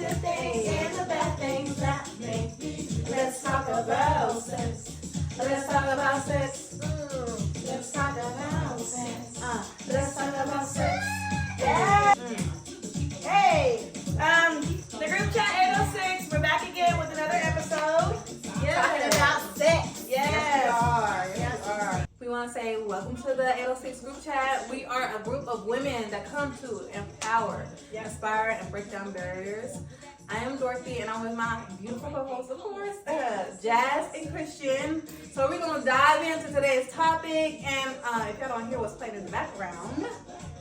good things and the bad things that make me. Let's talk about sex. Let's talk about sex. Let's talk about sex. Let's talk about sex. Yeah. Hey, the group chat 806. We're back again with another episode. Yeah, talking about sex. Yes, we are. We want to say welcome to the 806 group chat. We are a group of women that come to empower, inspire, and break down barriers. I am Dorothy, and I'm with my beautiful co-hosts, of course, Jazz and Christian. So we're going to dive into today's topic, and if y'all don't hear what's playing in the background,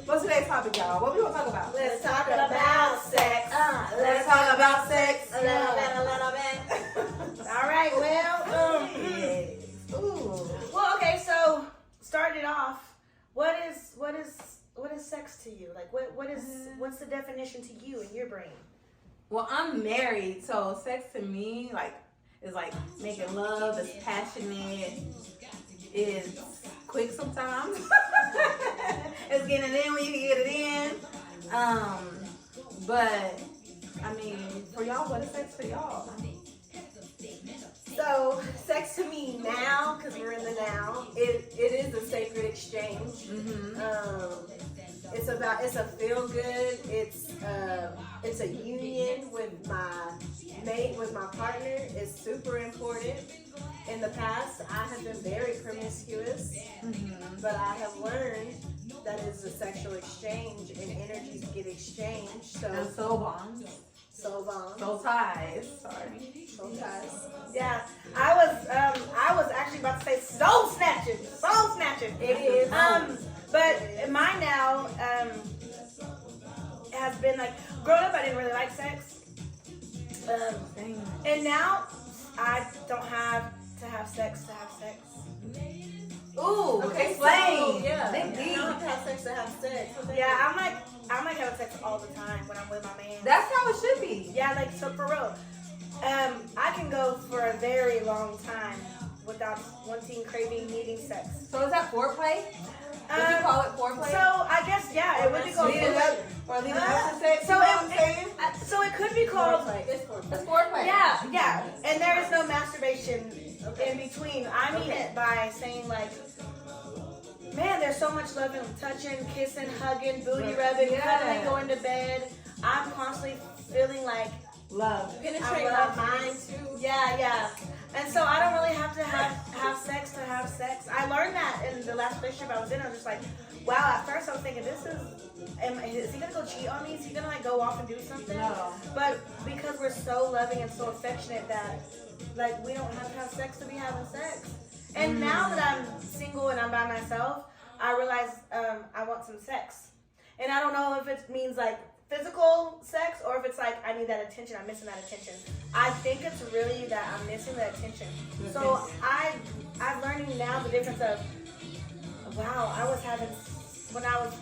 what's today's topic, y'all? What we going to talk about? Let's talk about sex. Let's talk about sex. A little bit. All right, well, well, okay, so starting off, what is sex to you? Like, what's the definition to you in your brain? Well, I'm married, so sex to me, is making love, it's passionate, it's quick sometimes. It's getting it in when you can get it in. But, I mean, for y'all, what is sex for y'all? So, sex to me now, because we're in the now, it is a sacred exchange. It's a feel good. It's a union with my mate, with my partner. It's super important. In the past, I have been very promiscuous, but I have learned that it's a sexual exchange and energies get exchanged. So And soul bonds. Soul bonds. Soul ties. Sorry. Soul ties. Yeah, I was actually about to say soul snatching. Soul snatching. It is. But mine now has been like, growing up I didn't really like sex. And now I don't have to have sex to have sex. Ooh, okay, explain. So, yeah. Big You deep. don't have to have sex to have sex. Yeah, I'm like having sex all the time when I'm with my man. That's how it should be. Yeah, like, so for real. I can go for a very long time without wanting, craving, needing sex. So is that foreplay? Would you call it foreplay? So I guess, yeah, it would be called foreplay. Or leading up to sex? So you know what I'm saying? So it could be called It's foreplay. Yeah. And there is no masturbation in between. I mean it by saying, like, man, there's so much loving, touching, kissing, hugging, booty rubbing, cuddling, going to bed. I'm constantly feeling like Love. penetrating my mind too. Yeah. And so I don't really have to have sex to have sex. I learned that in the last relationship I was in. I was just like, wow, at first I was thinking, is he gonna go cheat on me? Is he gonna like go off and do something? No. But because we're so loving and so affectionate that like we don't have to have sex to be having sex. And now that I'm single and I'm by myself, I realize I want some sex. And I don't know if it means like physical sex or if it's like I need that attention, I'm missing that attention. I think it's really that I'm missing the attention. So I'm learning now the difference of, wow, when I was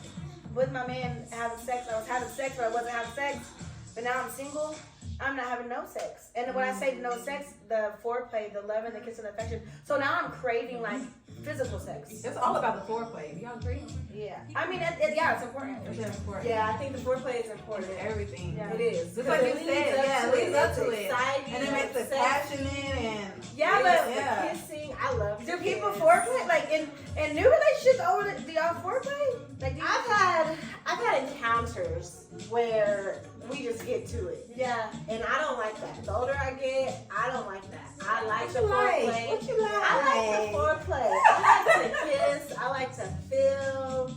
with my man having sex, I was having sex but I wasn't having sex. But now I'm single, I'm not having no sex. And when I say no sex, the foreplay, the love and the kiss and the affection. So now I'm craving like physical sex. It's all about the foreplay. Do y'all agree? Yeah. I mean, it's important. It's important. Yeah, I think the foreplay is important. Everything. Yeah. It is. Just Because like you said, it leads up to it. Exciting, And it makes it passionate and the kissing, I love. Do people foreplay like in new relationships? Do y'all foreplay? Like I've had encounters where we just get to it. Yeah. And I don't like that. The older I get, I don't like that. I like the like? foreplay. What you like? I like the foreplay. I like to kiss. I like to feel.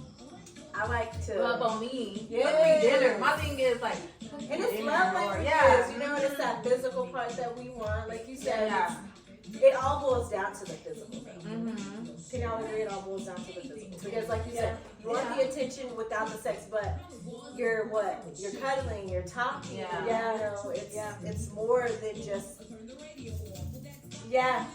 I like to love on me. Yes. Cook me dinner. My thing is like, and it's love languages. Yeah. You know, and it's that physical part that we want. Like you said, Yeah. it all boils down to the physical. Mm-hmm. Can y'all agree it all boils down to the physical? Because like you said, you want the attention without the sex, but you're what? You're cuddling, you're talking. Yeah. You know, it's more than just. Yeah.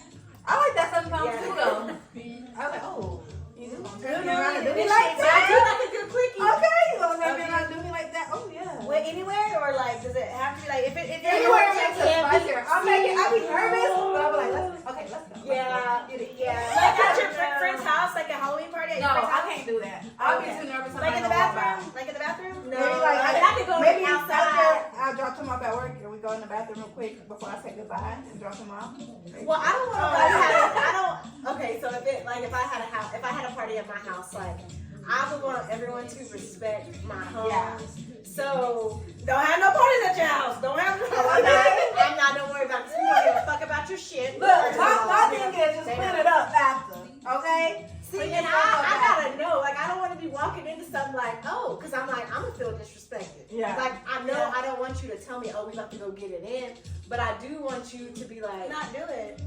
I like that sometimes Yeah. too though. I was like, oh. You do like I do like a good quickie. Okay, you gonna have me not do me like that? Oh yeah. Wait, anywhere or like does it have to be like if it Anywhere makes it Yeah, spicier. I'll be nervous, but I'll be like, let's go. Yeah. like at your friend's house, like a Halloween party at No, your friend's I house? can't do that. I'll be too nervous. Like in the bathroom? Like in the bathroom? No, Maybe like I have to go maybe outside. I'll drop to come off at work and we go in the bathroom real quick before I say goodbye and drop him off? Well, I don't want to. Okay, so if I had a party at my house, like I would want everyone to respect my home. Yeah. So Don't have no parties at your house. Don't have no I'm not. Don't worry about it. You don't give a fuck about your shit. Look, my thing is just clean it up after, okay? See, and I gotta know. Like, I don't want to be walking into something like, oh, because I'm like, I'm gonna feel disrespected. Yeah. Like, I know I don't want you to tell me, oh, we have to go get it in, but I do want you to be like, not do it.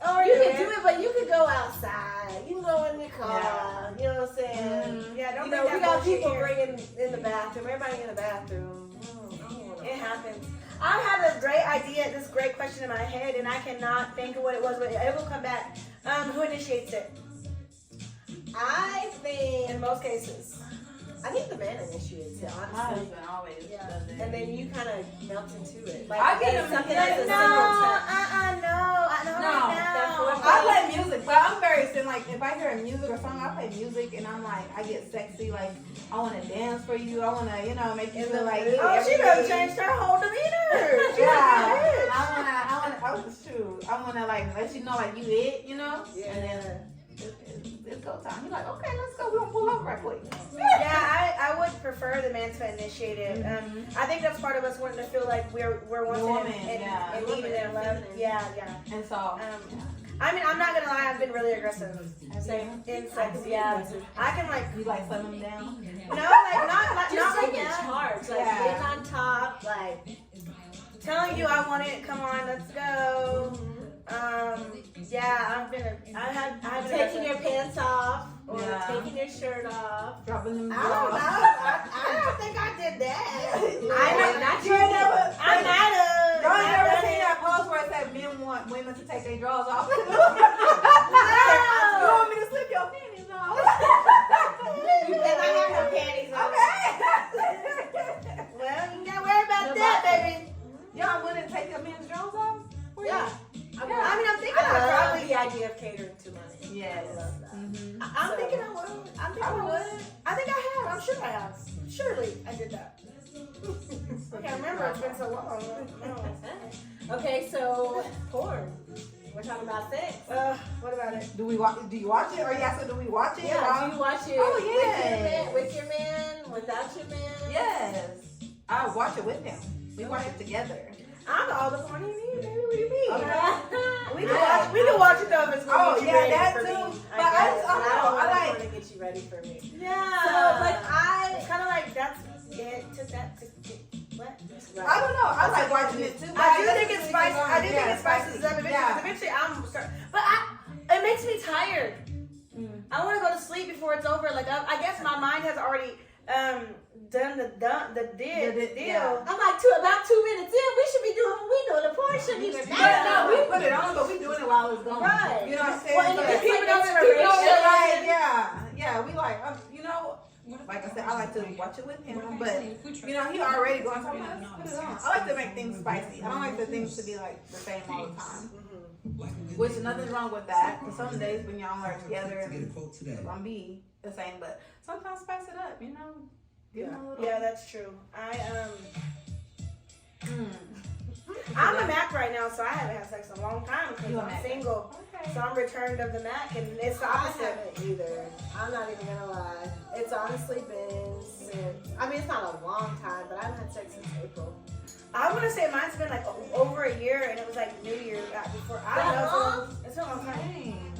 or you can do it, but you can go outside. You can go in the car. Yeah. You know what I'm saying? Mm-hmm. Yeah, don't You bring know, that we got bullshit people here. bringing in the bathroom. Everybody in the bathroom. It happens. I had a great idea, this great question in my head, and I cannot think of what it was, but it will come back. Who initiates it? I think In most cases. I think the man initiates it, My honestly. husband always Yeah. does it. And then you kind of melt into it. Like, I get it's him something like, that's a No, single touch. I know No, right that's now. what I play music, but I'm very like if I hear music or something, I play music and I'm like I get sexy, like I want to dance for you, I want to make you feel like Oh, she done changed her whole demeanor. She Yeah, done I want to like let you know like you it, Yeah. and then it's go time. You're like, okay, let's go. We're gonna pull up right quick. Yeah, I would prefer the man to initiate it. I think that's part of us wanting to feel like we're wanted Woman, and yeah. needed and loved. Feminine. Yeah. And so, I mean, I'm not gonna lie, I've been really aggressive. Same. In sex, yeah. I can like, you like slam them down. no, like not Just like taking that. charge, like Yeah. getting on top, like Telling you I want it. Come on, let's go. Yeah, I've been taking your pants off or Yeah. taking your shirt off. Dropping them I don't know. down. I don't think I did that. I know, not You you. ain't never. I might have. Y'all ain't never I've seen done that post where it said men want women to take their drawers off? it. You want me to slip your panties off? You better not have no panties on. Okay. Well, you gotta worry about that, baby. Y'all wouldn't take your men's drawers off? Yeah. I mean, I'm thinking I I love probably. the idea of catering to money. Yes. I love that. I'm So- thinking I would. I'm thinking I would. I think I have. I'm sure I have. Surely I did that. I can't remember. It's been so long. No. Okay, so porn. We're talking about sex. What about it? Do you watch it? Or you asking, do we watch it? Yeah, do you watch it Oh, yes. with your man, without your man? Yes. I watch it with him. We watch it together. I'm all the porn you need, baby. What do you mean? Okay. We can watch it though if it's Oh, gonna get you yeah, ready that for too. me. But I guess, just, but I don't I want like. to get you ready for me. Yeah. So, but It's kind of like that's it. What? I don't know. I like watching it too. I do think it's spicy. I do think it spices up eventually. Yeah. Eventually, but it makes me tired. I want to go to sleep before it's over. Like I guess my mind has already done the deal. Yeah. I'm like, about 2 minutes in, we should be doing what we doing. The porn shouldn't even But matter. no, we put it on, but we doing it while it's going. Right. You know what I'm saying? Well, and But it's people like don't inspiration. like, yeah, we like, like I said, I like to watch it with him, but he already going. So I'm like, let's put it on. I like to make things spicy. I don't like the things to be like the same all the time. Which nothing's wrong with that. And some days when y'all are together, it's gonna be the same, but sometimes spice it up. Give them a little. Yeah, that's true. I'm a Mac right now, so I haven't had sex in a long time because You a I'm Mac. single. Okay. So I'm returned of the Mac, and it's the I opposite. haven't either. I'm not even gonna lie. It's honestly been since, I mean, it's not a long time, but I haven't had sex since April. I want to say mine's been like over a year, and it was like New Year before. I don't That know. long? It's been a long time. Dang.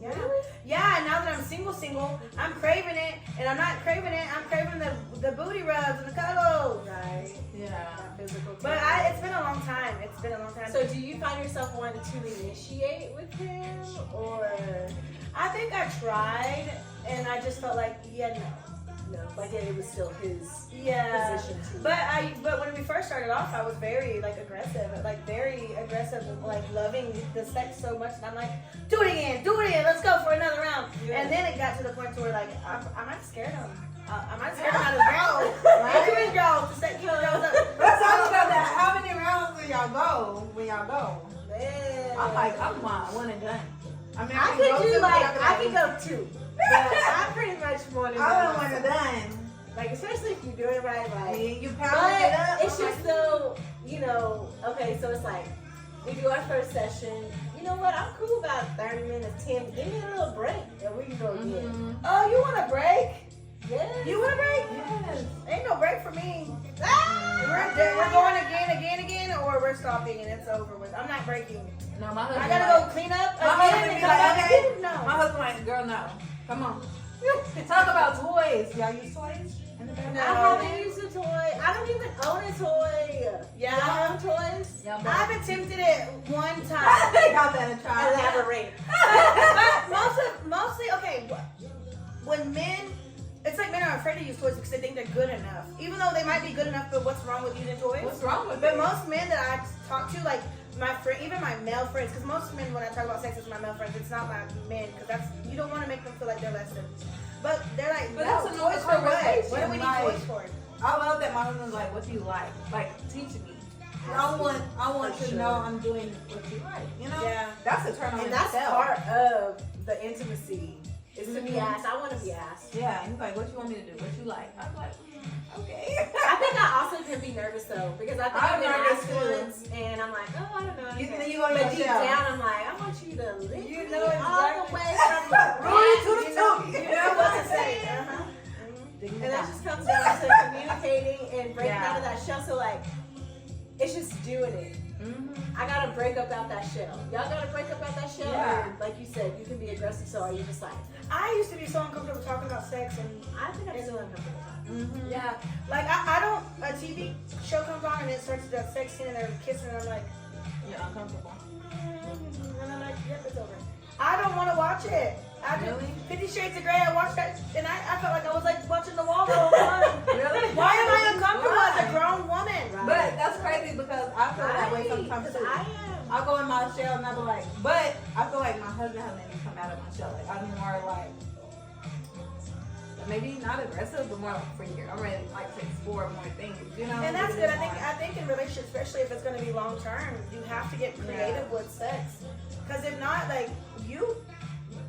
Yeah. Yeah, and now that I'm single, I'm craving it, and I'm not craving it. I'm craving the booty rubs and the cuddles. Right. Yeah. That physical But touch. it's been a long time. It's been a long time. So do you find yourself wanting to initiate with him, or I think I tried, and I just felt like, no? Like it was still his position too. But when we first started off, I was very aggressive, like loving the sex so much, and I'm like, do it again, let's go for another round. Yeah. And then it got to the point where I might scare him. I might scare him out of his mouth. Into his jaws to set his jaws up. Let's talk about that. How many rounds do y'all go when y'all go? Man. I'm one and done. I mean, I can go could do two, but I could go 2. But I'm pretty much one and I'm done. one and done. Like especially if you do it right, I like. mean, you pound it up. But it's just though, you know, okay, so it's like, we do our first session. You know what? I'm cool about 30 minutes, 10. Give me a little break, and we can go again. Oh, you want a break? Yeah. You want a break? Yes. Ain't no break for me. Ah! We're going again, or we're stopping and it's over with. I'm not breaking. No, my husband. I gotta go clean up My husband again and be come like, back okay. again? No. My husband like, girl, no. Come on. Talk about toys. Y'all use toys? In the I bathroom? haven't used a toy. I don't even own a toy. Yeah. Y'all have toys? Y'all I've attempted it one time. Y'all better try. Elaborate. But mostly, okay, when men, it's like men are afraid to use toys because they think they're good enough. Even though they might be good enough, but what's wrong with using toys? What's wrong with But it? most men that I talk to, like my friend, even my male friends, because most men, when I talk about sex with my male friends, it's not my men, because that's, you don't want to make them feel like they're less than. But they're like, But no, that's another toys for what? conversation, What do we need like- toys for? I love that my husband's like, what do you like? Like, teach me. I want For to sure. know I'm doing what you like. You know? Yeah. That's a turn on And that's itself. part of the intimacy. Is to be asked. I want to be asked. Yeah, and he's like, what you want me to do? What you like? I'm like, okay. I think I also can be nervous though, because I think I'm I've been nervous asked too. once, and I'm like, oh, I don't know. You anything. think you gonna But get deep shell. down, I'm like, I want you to lick You me know all the exactly. way from the Root to the you know, tooth. you know what to say. And that just comes down to communicating and breaking Yeah. out of that shell. So like, it's just doing it. I gotta break up out that shell. Y'all gotta break up out that shell. Yeah. Or, like you said, you can be aggressive. So are you just like, I used to be so uncomfortable talking about sex, and I think I'm still uncomfortable. yeah, like I don't, a TV show comes on and it starts that sex scene and they're kissing and I'm like, You're uncomfortable. and I'm like, yep, it's over. I don't want to watch it. Really? 50 Shades of Grey, I watched that and I felt like I was like watching the wall the whole time. Really? Why am I uncomfortable as a Why? grown woman? But that's crazy because I feel that way sometimes too. I am. I'll go in my shell and I'll be like, but I feel like my husband has made me come out of my shell. Like I'm more like, maybe not aggressive, but more like freakier. I'm ready like to explore more things, you know? And that's good. I think in relationships, especially if it's going to be long term, you have to get creative with sex. Because if not, like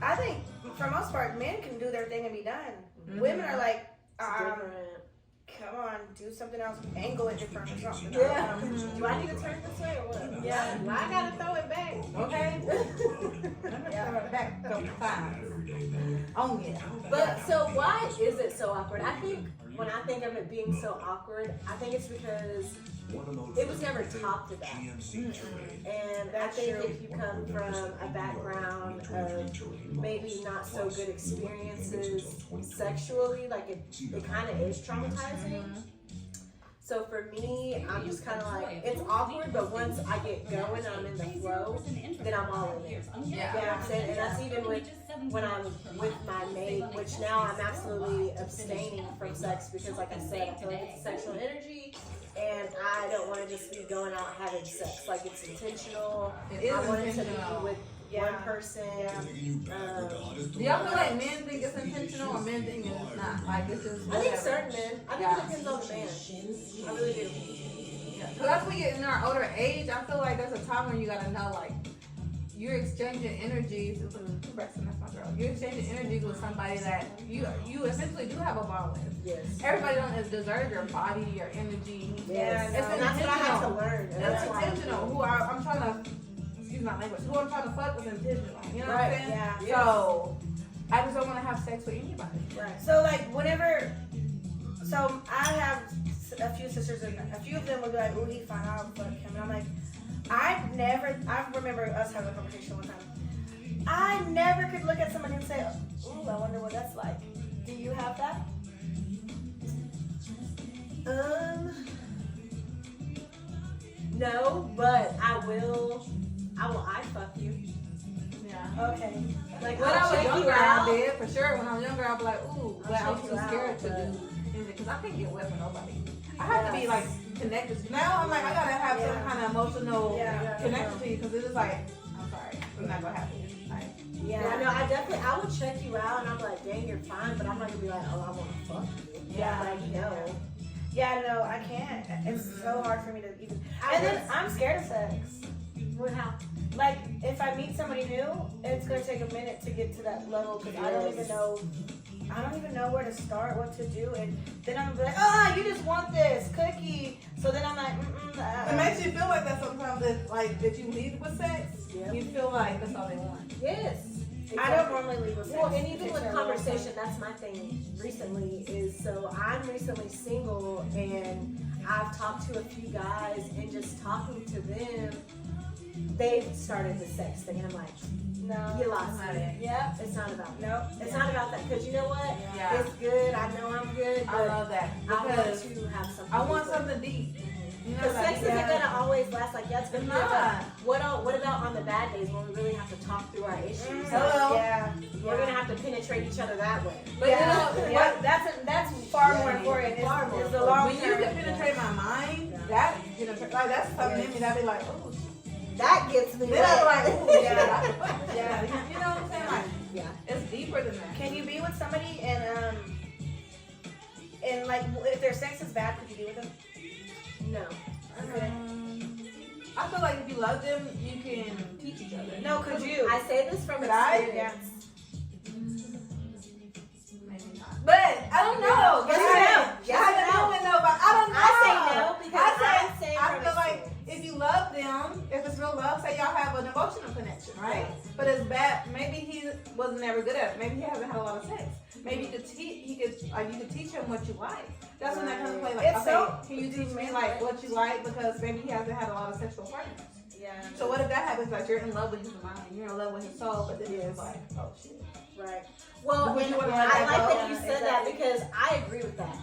I think for most part, men can do their thing and be done. Women are like, Different. come on, do something else, angle it different or something. Yeah. Do I need to turn this way or what? Yeah. Well, I gotta throw it back. Okay. Yeah. Back a couple times. Oh yeah. But so why is it so awkward? I think when I think of it being so awkward, I think it's because it was never talked about. And I think if you come from a background of maybe not so good experiences sexually, like it kind of is traumatizing. So for me, I'm just kind of like, it's awkward, but once I get going, I'm in the flow, then I'm all in it. You know what I'm saying? And that's even with when I'm with my mate, which now I'm absolutely abstaining from sex because, like I said, I feel like it's a sexual energy, and I don't want to just be going out having sex. Like it's intentional. It is I want it to be intentional. with one person. Do y'all feel like men think it's intentional or men think it's not? Like it's just I think whatever? certain men. I think it depends on the man. I really do. Because as we get in our older age, I feel like there's a time when you gotta know, like, you're exchanging energies. That's my girl. You're exchanging energies with somebody that you essentially do have a bond with. Yes. Everybody don't deserve your body, your energy. Yes. It's And that's what I had to intentional. learn. And It's that's why. intentional. I'm trying to, excuse my language, who I'm trying to fuck with intentional. You know what Right, I'm saying? yeah. So, I just don't want to have sex with anybody. Right. So like whenever, so I have a few sisters and a few of them would be like, "Ooh, he fine, I'll fuck him," and I'm like, I remember us having a conversation one time. I never could look at somebody and say, "Ooh, I wonder what that's like." Do you have that? No, but I will I fuck you. Yeah. Okay. Like When I'll I was check you younger, I out. did for sure. When I was younger, I'd be like, ooh, but I was check too you scared out, to but- do anything because I can't get wet with nobody. I have to be Yes. like connected. Now I'm like, I gotta have some Yeah. kind of emotional Yeah. connection to you because it's just like, I'm sorry, it's not gonna happen. Like, Yeah, no, I would check you out and I'm like, dang, you're fine, but I'm not gonna be like, oh, I wanna fuck you. Yeah. Like, no. Yeah, no, I can't. It's so hard for me to even. I And then was- I'm scared of sex. Well, how? Like, if I meet somebody new, it's gonna take a minute to get to that level because I don't even know where to start, what to do, and then I'm like, you just want this cookie. So then I'm like, it makes makes you feel like that sometimes. If you lead with sex, you feel like that's all they want. Yes. Exactly. I don't normally leave with sex. Well, and even with conversation, that's my thing recently is, so I'm recently single and I've talked to a few guys and just talking to them, they've started the sex thing. And I'm like, no, you lost me. Yep, it's not about that. Nope. It's not about that. Because you know what? Yeah. It's good. I know I'm good. But I love that. I want Because to have something. I want something deep. Because sex isn't gonna always last. Like, yeah, it's gonna be not. what about on the bad days when we really have to talk through our issues? Hello. Yeah. We're gonna have to penetrate each other that way. But you know, yeah, that's far more important. Far more It's the long when you term. can penetrate my mind, that that's something in me that be like, oh, That gets me. then I be like, oh, Yeah. yeah. You know what I'm saying? Like, Yeah. it's deeper than that. Can you be with somebody and like if their sex is bad, could you be with them? No. Okay. I feel like if you love them, you can teach each other. No, could you? I say this from Could I? experience. Maybe not. But I don't know. Yes, I no. Yes, haven't no. known nobody. I don't know. I say no because I'm saying I from feel like experience. if you love them, if it's real love, say y'all have an emotional connection, right? But it's bad. Maybe he wasn't ever good at it. Maybe he hasn't had a lot of sex. Maybe you could teach him what you like. That's when that comes into play. Like, If so, can you teach me like what you like, because maybe he hasn't had a lot of sexual partners. Yeah. So what if that happens? Like, you're in love with his mind, you're in love with his soul, but then it's like, oh shit. Right. Well, Would and you wanna I let like that that go? you said that because I agree with that.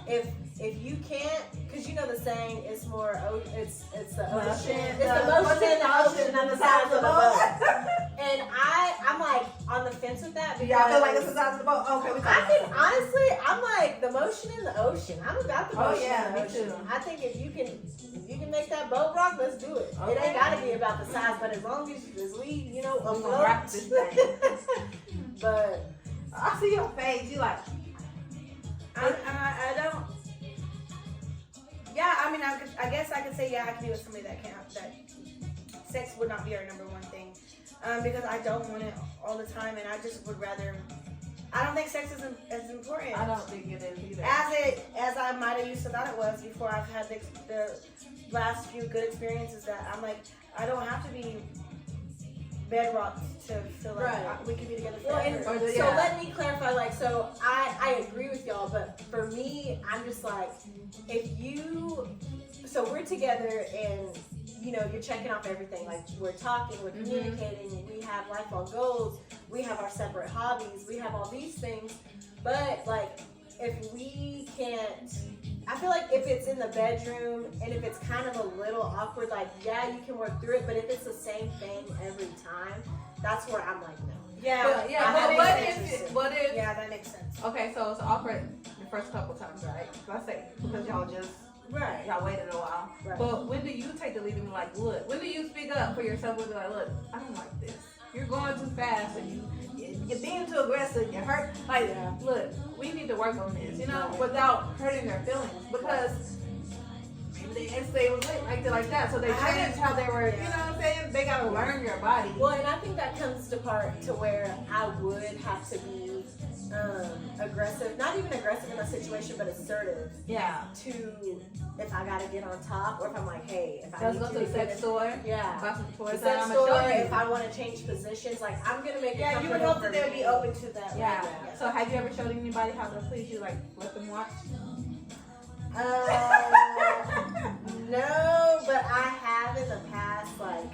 If you can't, because you know the saying, it's more, it's the ocean, it's the motion in the ocean on the sides of the boat. And I'm like on the fence with that because Yeah, I feel like it's the size of the boat. Okay, we I think honestly, I'm like the motion in the ocean. I'm about the Oh, motion yeah, in the me ocean. too. I think if you can make that boat rock, let's do it. It Okay. ain't gotta be about the size, but as long as we, we gonna afloat. rock this thing. But I see your face. You like, I don't. Yeah, I mean, I guess I could say yeah, I could be with somebody that sex would not be our number one thing, because I don't want it all the time, and I just would rather. I don't think sex is as important. I don't think it is either. As I might have used to thought it was before I've had the last few good experiences that I'm like, I don't have to be bedrock to feel like we could be together forever. So let me clarify, like, so I agree with y'all, but for me, I'm just like, so we're together and, you're checking off everything, like we're talking, we're communicating, we have lifelong goals, we have our separate hobbies, we have all these things, but like, if we can't, I feel like if it's in the bedroom and if it's kind of a little awkward, like, yeah, you can work through it, but if it's the same thing every time, that's where I'm like, no. Yeah, But what if? Yeah, that makes sense. Okay, so it's awkward the first couple times, right? Let's say because y'all just y'all waited a while. Right. But when do you take the lead and be like, look? When do you speak up for yourself and be like, look, I don't like this. You're going too fast, and you're being too aggressive. You're hurt. Like, look, we need to work on this, without hurting their feelings, because maybe they didn't say it was like that, so they changed how they were. You know what I'm saying? They gotta learn your body. Well, and I think that comes to part to where I would have to be aggressive, not even aggressive in a situation, but assertive. Yeah. To if I gotta get on top, or if I'm like, hey, if I Let's need go to the sex store. Yeah. Buy some toys. The sex I'm store, gonna show you. if I want to change positions, like I'm gonna make it. Yeah, you would hope that they would be open to that. Yeah. So have you ever showed anybody how to please you? Like, let them watch? No, but I have in the past, like,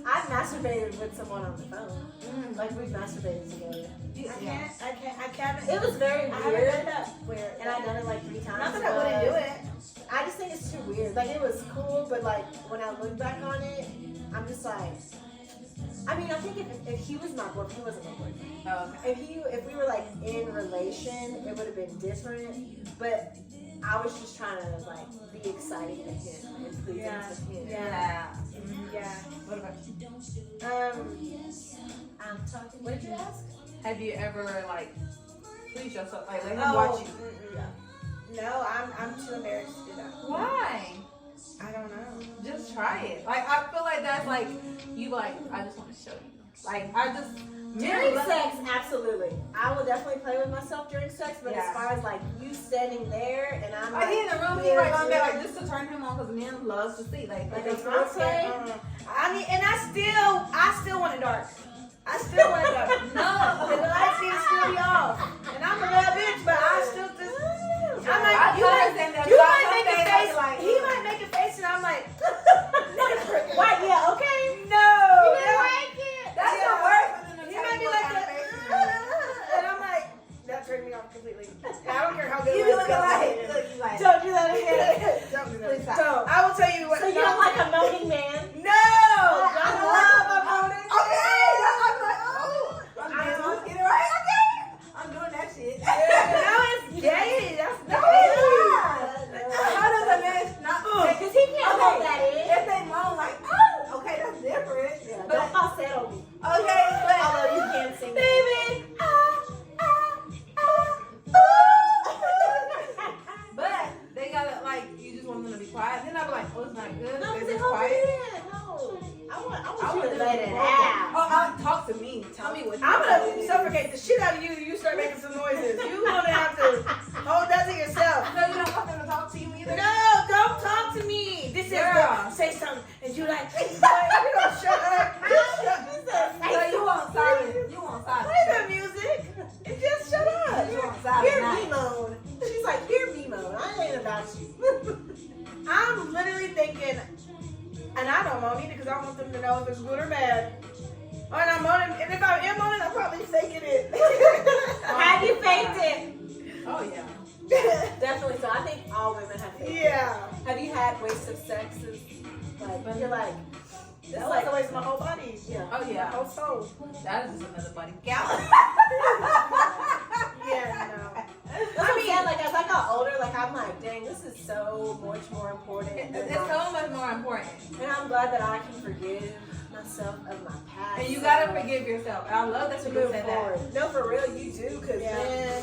I've masturbated with someone on the phone. Like, we've masturbated together. I can't. It was very I haven't weird. done that. Weird. And I've done it like 3 times. Not that I wouldn't do it. I just think it's too weird. Like, it was cool, but like, when I look back on it, I'm just like, I mean, I think if he was my boyfriend, he wasn't my boyfriend. Oh, okay. If we were like in relation, it would have been different. But I was just trying to like be exciting to him and pleasing to him. Yeah. Yeah. What about you? I'm talking. What did you ask? Have you ever like please yourself, like let him watch you? No, I'm too embarrassed to do that. Why? I don't know. Just try it. Like I feel like that's like you like. I just want to show you. Like I just During sex, absolutely. I will definitely play with myself during sex, but Yeah. as far as like you standing there and I'm like he in the room, he yeah, like on there yeah. like just to turn him on because men love to see like Like they a feel play. I mean, and I still want it dark. I still want it dark. No. The lights need to still be off. And I'm a bad bitch, but I still just. I'm like, I you might understand that. make a Some days I face. be like, He might make a face, and I'm like, Why? Yeah, okay. no. You didn't like it. That's Yeah. the worst. He might be like that, and I'm like, that turned me off completely. I don't care how good You it be was. looking like Don't do that again. Don't do Please that. stop. I will tell you what. So you don't like a moaning man? No. I I love love a moaning. okay, I'm like, oh, I'm getting it right. Okay, I'm doing that shit. No, it's gay. That's No, gay. it's not. How does a man not? Because he can't hold that in. If they moan like, oh, okay, that's different. Yeah, But don't falsetto me. okay, but Although you can't sing. baby, but they gotta like, you just want them to be quiet. Then I'll be like, oh, it's not good. No, They're because just hold quiet. it in. No. I want you to them let be it vocal. out. Oh, talk to me. Tell me what you I'm want. gonna suffocate the shit out of you. You start making some noises. You gonna have to hold that to yourself. So you don't want them to talk to you either? No, don't talk to me. This is Girl. the say something, and you like, you don't shut up. So you want silence. You want Play silence. the music and just shut up. You want silence. Hear not- me moan. She's like, hear me moan. I ain't about you. I'm literally thinking, and I don't moan either because I want them to know if it's good or bad. Oh, and I'm moaning, and if I am moaning, I'm probably faking it. Have you faked it? Oh yeah. Definitely. So I think all women have faked it. Yeah. Have you had waste of sex? Like, you're like, this That is was like, a waste of my whole body. yeah. Oh My yeah. whole soul. That is just another body count. Yeah, no. That's what I'm saying. Like, as I got older, like, I'm like, dang, this is so much more important. It's so much more important. And I'm glad that I can forgive myself of my past. And you gotta forgive yourself. And I love that to you move said forward. that. No, for real, you do. Because, Yeah. man,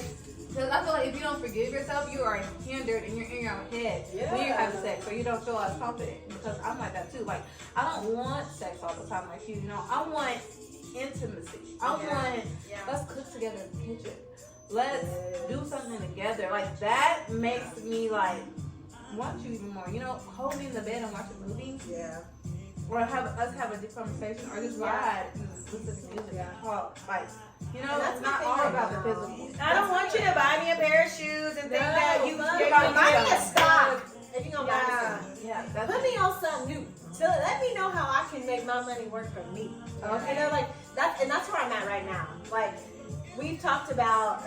Because I feel like if you don't forgive yourself, you are hindered and you're in your own head when you have sex, or you don't feel as confident. Because I'm like that too. Like, I don't want sex all the time like you. You know, I want intimacy. I want, let's cook together in the kitchen. Let's do something together. Like, that makes me like want you even more. You know, hold me in the bed and watch a movie. yeah. Or have us have a deep conversation, or just ride and listen to music and talk. Like, you know, That's it's my not thing all right about now. the physical. I don't want you to buy me a pair of shoes and think that you love you're it. gonna Buy get me a them. stock if you're gonna buy me Yeah. something. Yeah, that's Put me on something new. So let me know how I can make my money work for me. Okay. You know, like that's where I'm at right now. Like, we've talked about,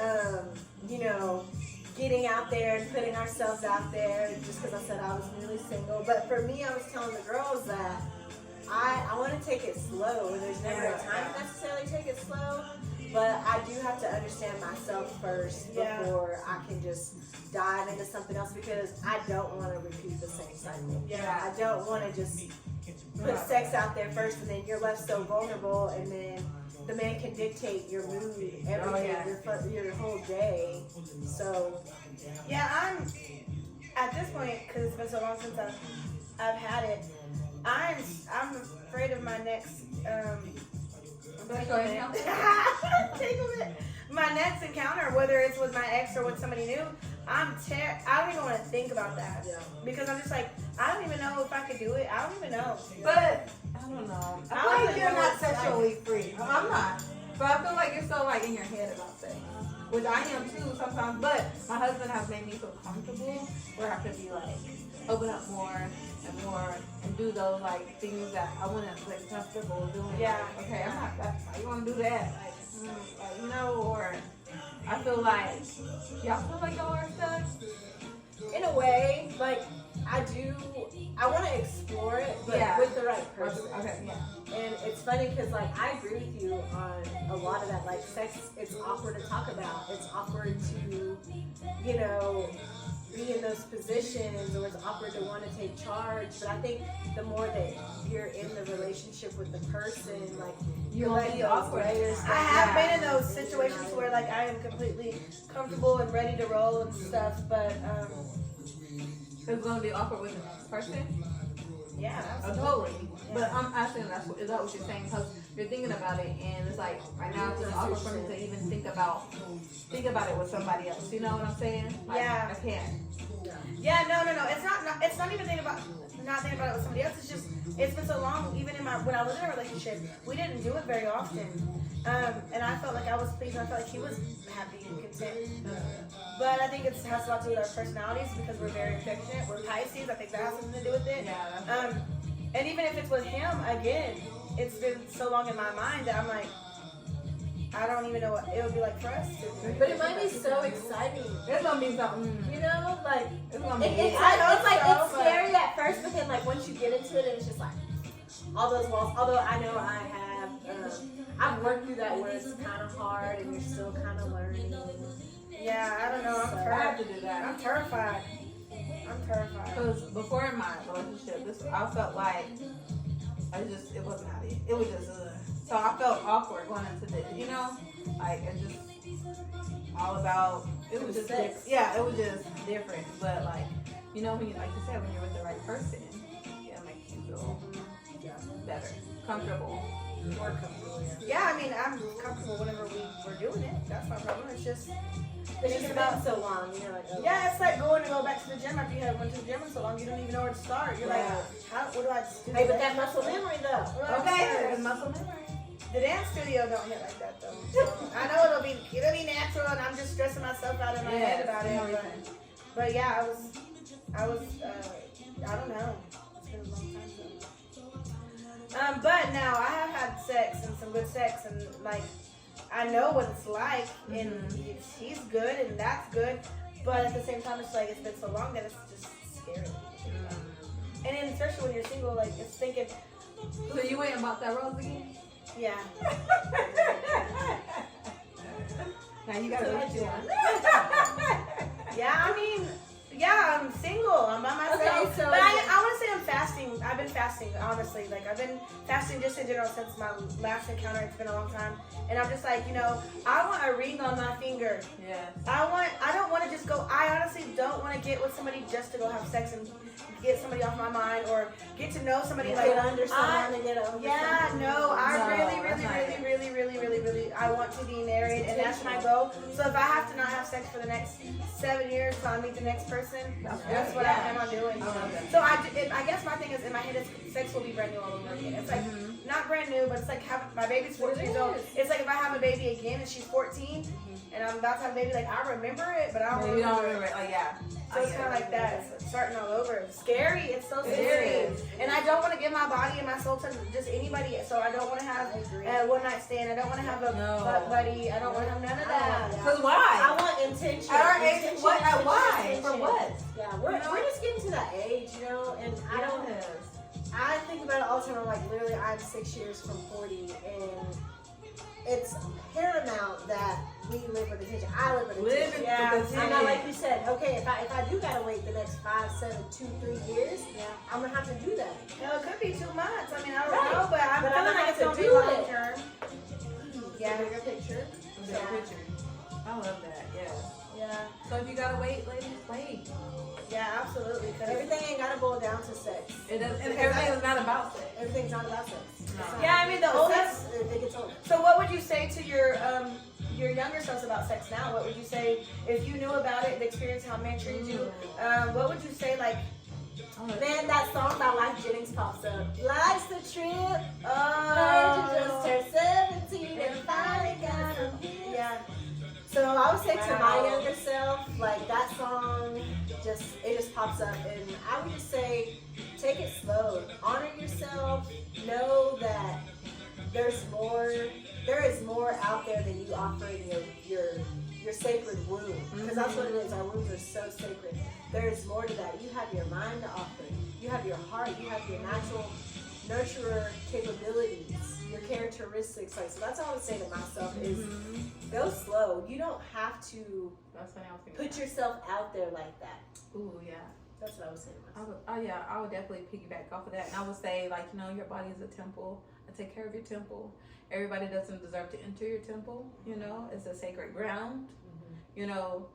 you know, getting out there and putting ourselves out there. Just because I said I was newly single, but for me, I was telling the girls that I want to take it slow. There's never a time to necessarily take it slow, but I do have to understand myself first before I can just dive into something else, because I don't want to repeat the same cycle. Yeah. I don't want to just put sex out there first and then you're left so vulnerable, and then the man can dictate your mood, everything, your whole day. So Yeah, I'm at this point, because it's been so long since I've had it. I'm afraid of my next entanglement. My next encounter, whether it's with my ex or with somebody new, I don't even want to think about that. Yeah. Because I'm just like, I don't even know if I could do it. I don't even know. But I don't know. I feel like you're not sexually free. I'm not. But I feel like you're so like in your head about sex, which I am too sometimes. But my husband has made me feel comfortable where I could be like open up more and more and do those like things that I wouldn't feel comfortable doing. Yeah. Like, okay, I'm not. That's why you want to do that. Like, you know, or I feel like y'all feel like y'all are stuck. in a way, like, I want to explore it, but with the right person. Okay, yeah. And it's funny because, like, I agree with you on a lot of that. Like, sex, it's awkward to talk about. It's awkward to, you know, be in those positions, or it's awkward to want to take charge. But I think the more that you're in the relationship with the person, like, You'll letting be those awkward. layers I have down. been in those situations where like I am completely comfortable and ready to roll and stuff, but It's gonna be awkward with the next person. Yeah, Totally. But I'm asking, is that what you're saying? Because you're thinking about it, and it's like right now it's just awkward for me to even think about it with somebody else. You know what I'm saying? Like, Yeah. I can't. Yeah, no. It's not even thinking about not thinking about it with somebody else. It's just it's been so long. Even when I was in a relationship, we didn't do it very often. And I felt like I was pleased. I felt like he was happy and content. But I think it has a lot to do with our personalities because we're very affectionate. We're Pisces. I think that has something to do with it. Yeah. And even if it's with him, again, it's been so long in my mind that I'm like, I don't even know what it would be like for us to. But it might be so exciting. It's gonna be something. You know, like It's gonna be. it's scary at first, but then like once you get into it, and it's just like all those walls. Although I know I have, I've worked through that where it's kind of hard and you're still kind of learning. Yeah, I don't know. I have to do that. I'm terrified. Because before in my relationship, I felt like it wasn't how it was just. So I felt awkward going into this, you know, like it just all about. It was just sex. Yeah, it was just different. But like, you know, when you like you said, when you're with the right person, it makes you feel better, comfortable. More comfortable. Yeah, I mean, I'm comfortable whenever we're doing it. That's my problem. It's just It's just been so long, you know, like yeah, it's like going to go back to the gym after you have went to the gym for so long. You don't even know where to start. You're like, what do I do? Hey, but that muscle memory though. Okay, Muscle memory. the dance studio don't hit like that though. So, I know it'll be natural, and I'm just stressing myself out in my head about it. But yeah, I was I don't know. It's been a long time since. But now I have had sex and some good sex, and like I know what it's like, and he's good, and that's good. But at the same time, it's like it's been so long that it's just scary. And then especially when you're single, like it's thinking. So you ain't about that rose again? Yeah. Now you gotta let you on. Yeah, I mean, yeah, I'm single. I'm by myself. Okay, so but I want to say I'm fasting. I've been fasting, honestly. Like, I've been fasting just in general since my last encounter. It's been a long time. And I'm just like, you know, I want a ring on my finger. Yes. I don't want to just go, I honestly don't want to get with somebody just to go have sex and get somebody off my mind or get to know somebody like get under someone and get over yeah, no, I really, I want to be married, and that's my goal. So if I have to not have sex for the next 7 years until I meet the next person, that's what I plan on doing. So I guess my thing is in my head is sex will be brand new all over again. It's like not brand new, but it's like my baby's 14 years old. It's like if I have a baby again and she's 14 and I'm about to have a baby, like I remember it, but I don't remember it. Oh yeah. So it's kind of like that. It's starting all over. It's scary. It's so scary. And I don't want to give my body and my soul to just anybody. So I don't want to have a one night stand. I don't want to have a butt buddy. I don't want to have none of that. Because why? I want intention. At our age, what? Why? For what? Yeah, we're just getting to that age, you know, and I think about it all the time. I'm like, literally, I'm 6 years from 40, and it's paramount that we live with intention. I live with intention. I'm not like you said. Okay, if I do gotta wait the next 5, 7, 2, 3 years, I'm gonna have to do that. No, it could be 2 months. I mean, I don't know, but I'm feeling like it's gonna be long term. Yeah, bigger picture. I love that. Yeah. So if you gotta wait, ladies, wait. Yeah, absolutely. Because everything ain't gotta boil down to sex. It does. And everything is not about sex. Everything's not about sex. No. Yeah, I mean the oldest. It gets older. So what would you say to your younger selves about sex now? What would you say if you knew about it, the experience, how men treated you? What would you say like? Man, that song by Life Jennings pops up. Life's the trip. Oh. Just turned 17 and finally got him. Yeah. So I would say to my younger self, like that song, it just pops up, and I would just say, take it slow, honor yourself, know that there is more out there than you offering your sacred womb, because that's what it is. Our wombs are so sacred. There is more to that. You have your mind to offer. You have your heart. You have your natural nurturer capabilities, your characteristics. Like, so that's all I would say to myself is go slow. You don't have to put yourself out there like that. Ooh, yeah. That's what I would say to myself. I would definitely piggyback off of that. And I would say, like, you know, your body is a temple. And take care of your temple. Everybody doesn't deserve to enter your temple. You know, it's a sacred ground. You know,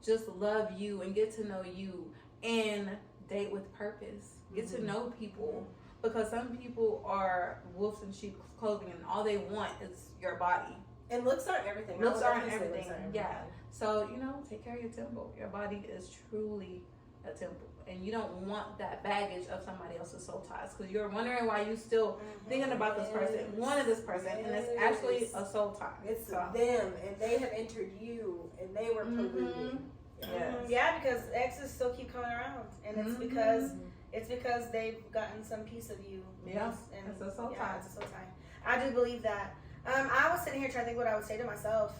just love you and get to know you and date with purpose. Get to know people, because some people are wolves in sheep clothing, and all they want is your body. And looks aren't everything. Looks aren't everything. Yeah. So, take care of your temple. Your body is truly a temple. And you don't want that baggage of somebody else's soul ties. Because you're wondering why you still thinking about this person, wanted this person, and it's actually a soul tie. It's them, and they have entered you, and they were polluted. Yes. Yeah, because exes still keep coming around, and it's because they've gotten some piece of you. Yeah, and it's a soul tie. Yeah, it's a soul tie. I do believe that. I was sitting here trying to think what I would say to myself,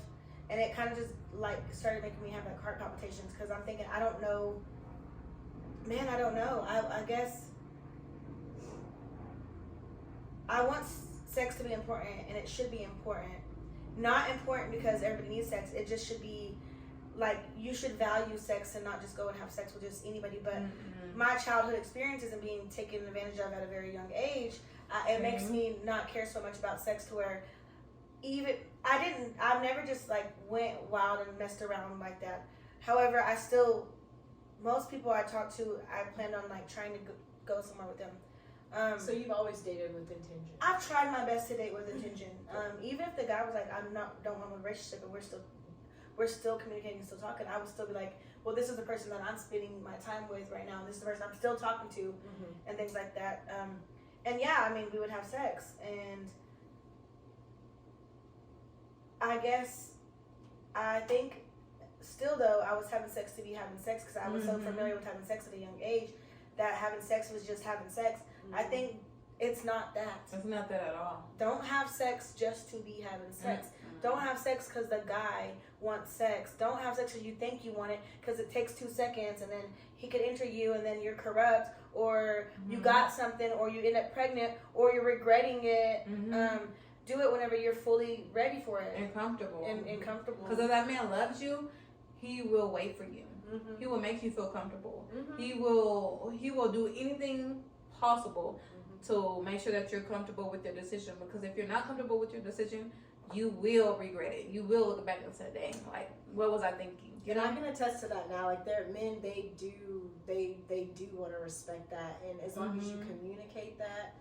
and it kind of just like started making me have like heart palpitations because I'm thinking, I don't know. Man, I don't know. I guess I want sex to be important, and it should be important. Not important because everybody needs sex. It just should be like you should value sex and not just go and have sex with just anybody. But my childhood experiences and being taken advantage of at a very young age, it makes me not care so much about sex to where I've never just like went wild and messed around like that. However, most people I talk to, I plan on like trying to go somewhere with them. So you've always dated with intention. I've tried my best to date with intention. Even if the guy was like, don't want a relationship, and we're still communicating, still talking, I would still be like, well, this is the person that I'm spending my time with right now. This is the person I'm still talking to, and things like that. And yeah, I mean, we would have sex, and I think still though, I was having sex to be having sex because I was so familiar with having sex at a young age that having sex was just having sex. I think it's not that. It's not that at all. Don't have sex just to be having sex. Don't have sex because the guy wants sex. Don't have sex because you think you want it because it takes 2 seconds and then he could enter you and then you're corrupt or you got something or you end up pregnant or you're regretting it. Do it whenever you're fully ready for it. And comfortable. And comfortable. Because if that man loves you, he will wait for you. He will make you feel comfortable. He will do anything possible to make sure that you're comfortable with your decision. Because if you're not comfortable with your decision, you will regret it. You will look back and say, dang, like, what was I thinking? And I can attest to that now. Like, there are men, they do want to respect that. And as long as you communicate that,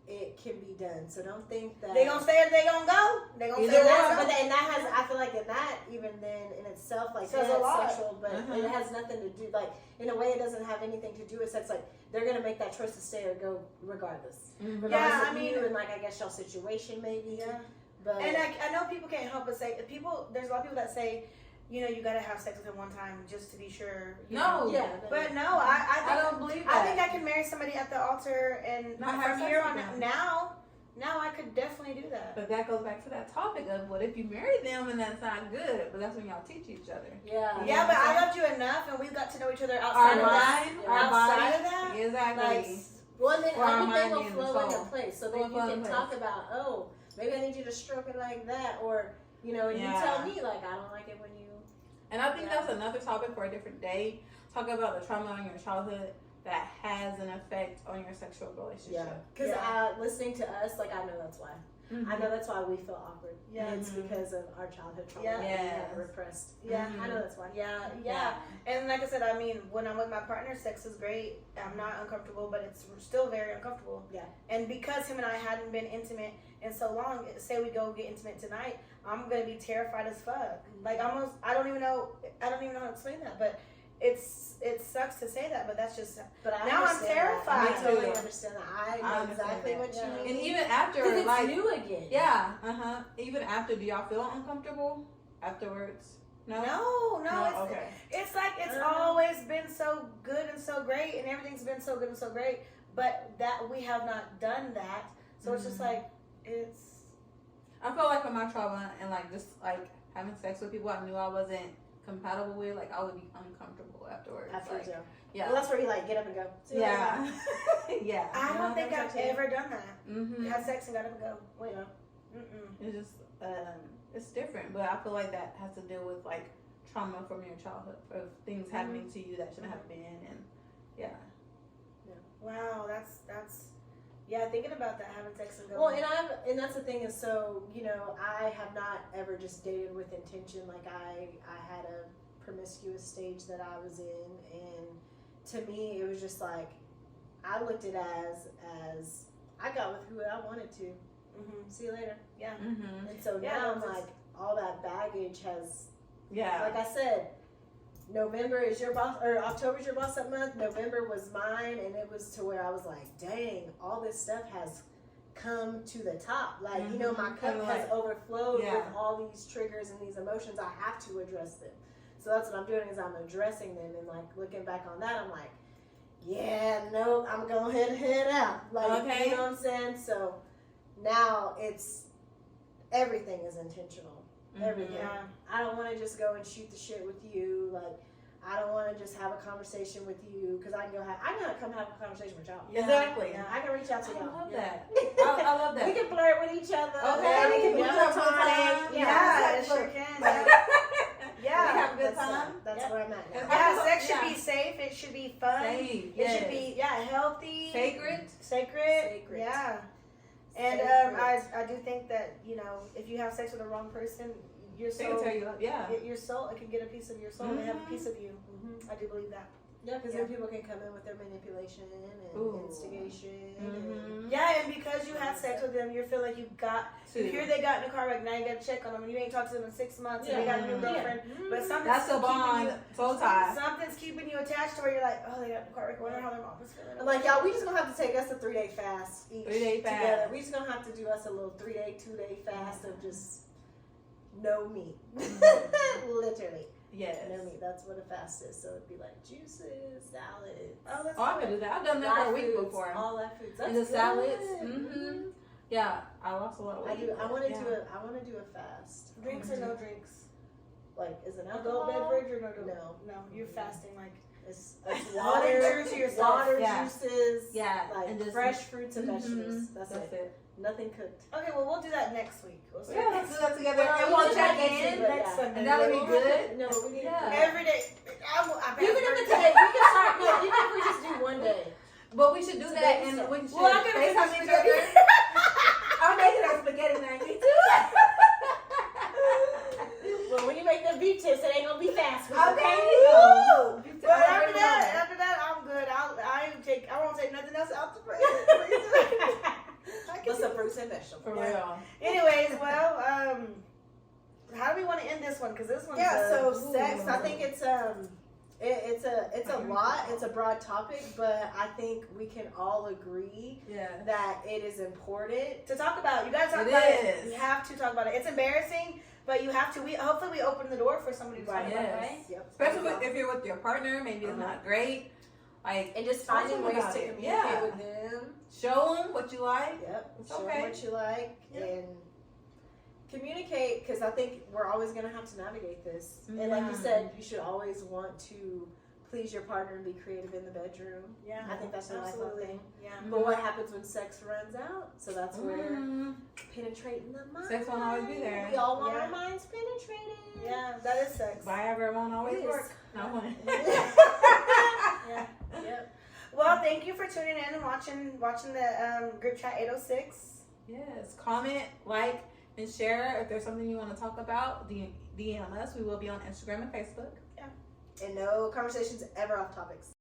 it can be done. So don't think that they gonna stay or they gonna go. They gonna stay. And that has, I feel like, in that even then in itself, like says that's a lot. sexual, but it has nothing to do. Like in a way, it doesn't have anything to do with sex. Like they're gonna make that choice to stay or go regardless. Yeah, I mean, you and like I guess y'all situation maybe. Yeah. But and I know people can't help but say there's a lot of people that say, you gotta have sex with him one time just to be sure. No. Yeah. But no, I don't believe that. I think I can marry somebody at the altar and Not have from sex here with on them. now I could definitely do that. But that goes back to that topic of what if you marry them and that's not good, but that's when y'all teach each other. Yeah. Yeah, but I loved you enough and we got to know each other outside of that. Outside of that. Exactly. Like, Well, then Or our everything mind will and flow into soul. place. So Will then you flow can into talk about, oh, maybe I need you to stroke it like that, or and you tell me like I don't like it when you. And I think that's another topic for a different day. Talk about the trauma in your childhood that has an effect on your sexual relationship. Because listening to us, like I know that's why. I know that's why we feel awkward. Yeah. And it's because of our childhood trauma that we have repressed. Yeah. I know that's why. Yeah. And like I said, I mean, when I'm with my partner, sex is great. I'm not uncomfortable, but it's still very uncomfortable. Yeah. And because him and I hadn't been intimate in so long, say we go get intimate tonight, I'm gonna be terrified as fuck. Like almost, I don't even know how to explain that, but it sucks to say that, but that's just. But now I'm terrified. I totally understand that. I know exactly what you mean. And even after, it's like new again. Yeah. Even after, do y'all feel uncomfortable afterwards? No. No. Okay. It's like it's always been so good and so great, and everything's been so good and so great, but that we have not done that. So it's just like it's. I feel like with my trauma and like just like having sex with people I knew I wasn't compatible with, like I would be uncomfortable afterwards. Afterwards, like, yeah. Well, that's where you like get up and go. Yeah. Yeah. I don't think I've ever done that. Have sex and got up and go. Wait. It's just it's different, but I feel like that has to deal with like trauma from your childhood, of things happening to you that shouldn't have been, and Wow, that's thinking about that, having sex and going. Well, and that's the thing is, so I have not ever just dated with intention. Like I had a promiscuous stage that I was in, and to me it was just like I looked at it as I got with who I wanted to. See you later. Yeah. And so now I'm like, all that baggage has, like I said, November is your boss, or October's your boss up month. November was mine, and it was to where I was like, dang, all this stuff has come to the top. Like, you know, my cup has overflowed with all these triggers and these emotions. I have to address them. So that's what I'm doing, is I'm addressing them, and like looking back on that, I'm like, yeah, no, I'm going to head out. Like, you know what I'm saying? So now it's, everything is intentional. Everything. Yeah. I don't want to just go and shoot the shit with you. Like, I don't want to just have a conversation with you, because I can come have a conversation with y'all. Exactly. Yeah. I can reach out to y'all. I love that. I love that. We can flirt with each other. Okay. We can be Yeah. platonic. Yeah, it sure can. Yeah. We have a good time. That's where I'm at now. Yeah, sex should be safe. It should be fun. Safe. It should be healthy. Sacred. Sacred. Yeah. And I do think that, you know, if you have sex with the wrong person, your They can soul, tell you, your soul, it can get a piece of your soul. They have a piece of you. I do believe that. Yeah, because then people can come in with their manipulation and instigation. And Yeah, and because you had sex with them, you feel like you hear they got in a car wreck, now you got to check on them, and you ain't talked to them in 6 months, and they got a new girlfriend. But something's That's a bond, soul tie. Something's keeping you attached to where you're like, oh, they got in a car wreck. I wonder how their mom was feeling. I'm like, y'all, we just gonna have to take us a 3-day fast each 3-day fast. together. We just gonna have to do us a little 3-day, 2-day fast of just no meat. Literally. Yes. No meat. That's what a fast is. So it'd be like juices, salads. Oh, I can do that. I've done that for a week before. All that food. And the salads. Yeah, I lost a lot of weight. I want to do a fast. Drinks or no drinks? Like, is an Adult alcohol? beverage or no? No. No, you're fasting like. It's water, True to yourself. water, Yeah. juices, And like just fresh fruits and vegetables. That's it. it. Nothing cooked. Okay, well, we'll do that next week. We'll start Yeah, let's do that together. Well, And we'll you check can in. do that. next Sunday. And that'll be good. No, we need Every day. Even if it's today, we can start. No, even if we just do one day. But we should do that Today, and so- we should Well, I'm gonna FaceTime make each this other. I'm making our spaghetti 92. Well, when you make them beef tips, it ain't gonna be fast. Okay. No. But after that, I'm good. I won't take nothing else out the freezer. What's up, fruits and vegetables? For real. Anyways, well, how do we want to end this one? Because this one's So sex. I think it's a lot. It's a broad topic, but I think we can all agree that it is important to talk about. You gotta talk about it. You have to talk about it. It's embarrassing, but you have to. Hopefully we open the door for somebody to talk about it, right? Yep. Especially if you're with your partner, maybe it's not great. Like, And just finding ways about to it. communicate with them. Show them what you like. Yep. It's Show okay. them what you like and communicate, because I think we're always going to have to navigate this. And like you said, you should always want to please your partner and be creative in the bedroom. Yeah. I think that's a lifelong thing. Yeah. But what happens when sex runs out? So that's where penetrating the mind. Sex won't always be there. We all want our minds penetrated. Yeah, that is sex. Viagra won't always work. No. Yeah. Yep. Well, thank you for tuning in and watching the group chat 806. Yes. Comment, like, and share if there's something you want to talk about. DM us. We will be on Instagram and Facebook. And no conversations ever off topics.